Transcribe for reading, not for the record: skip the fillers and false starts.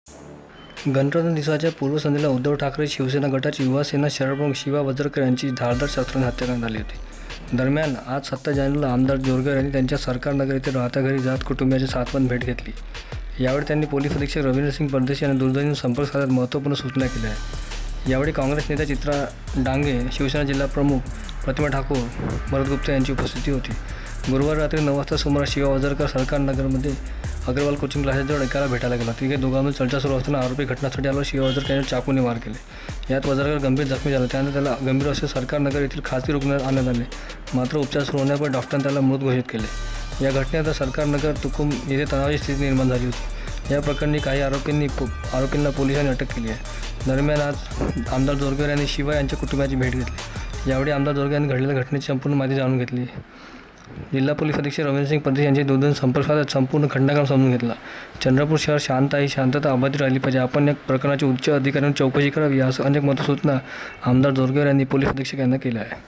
गणराज्य दिवसाच्या पूर्वसंध्येला उद्धव ठाकरे शिवसेना गटाचे युवासेना शहरप्रमुख शिवा वजरकर यांची धारदार शस्त्राने हत्या करण्यात आली होती. दरम्यान आज 7 जानेवारीला आमदार जोरगेवार यांनी त्यांच्या सरकारनगर येथे राहत्या घरी जात कुटुंबियांची सातवन भेट घेतली. यावेळी त्यांनी पोलीस अधीक्षक रवींद्र सिंग परदेशी यांना दूरध्वनीवरून संपर्क साधत महत्त्वपूर्ण सूचना केल्या आहेत. यावेळी काँग्रेस नेत्या चित्रा डांगे, शिवसेना जिल्हा प्रमुख प्रतिमा ठाकूर, भरत गुप्ता यांची उपस्थिती होती. गुरुवारी रात्री 9 वाजता सुमारास शिवा वजरकर सरकारनगरमध्ये अग्रवाल कोचिंग क्लासेसजवळ एकाला भेटायला गेला. तिघे दोघांमध्ये चर्चा सुरू असताना आरोपी घटनास्थळी आल्यावर शिवा वजरकर यांनी चाकूने वार केले. यात वजरकर गंभीर जखमी झाला. त्यानंतर त्याला गंभीर अवस्थेत सरकारनगर येथील खासगी रुग्णालयात आणण्यात आले. मात्र उपचार सुरू होण्यापूर्वी डॉक्टरांनी त्याला मृत घोषित केले. या घटनेनंतर सरकारनगर तुकुम येथे तणावाची स्थिती निर्माण झाली होती. या प्रकरणी काही आरोपींना पोलिसांनी अटक केली आहे. दरम्यान आज आमदार जोरगेवार यांनी शिवा यांच्या कुटुंबाची भेट घेतली. यावेळी आमदार जोरगेवार यांनी घडलेल्या घटनेची संपूर्ण माहिती जाणून घेतली. जिल्हा पोलीस अधीक्षक रवींद्र सिंग परदेशी यांचे दूरध्वनी संपर्क साधत संपूर्ण घटनाक्रम समजून घेतला. चंद्रपूर शहर शांतता अबाधित राहिली पाहिजे. आपण या प्रकरणाची उच्च अधिकाऱ्यांनी चौकशी करावी, यासह अनेक महत्त्वाच्या सूचना आमदार जोरगेवार यांनी पोलीस अधीक्षक यांना केल्या आहे.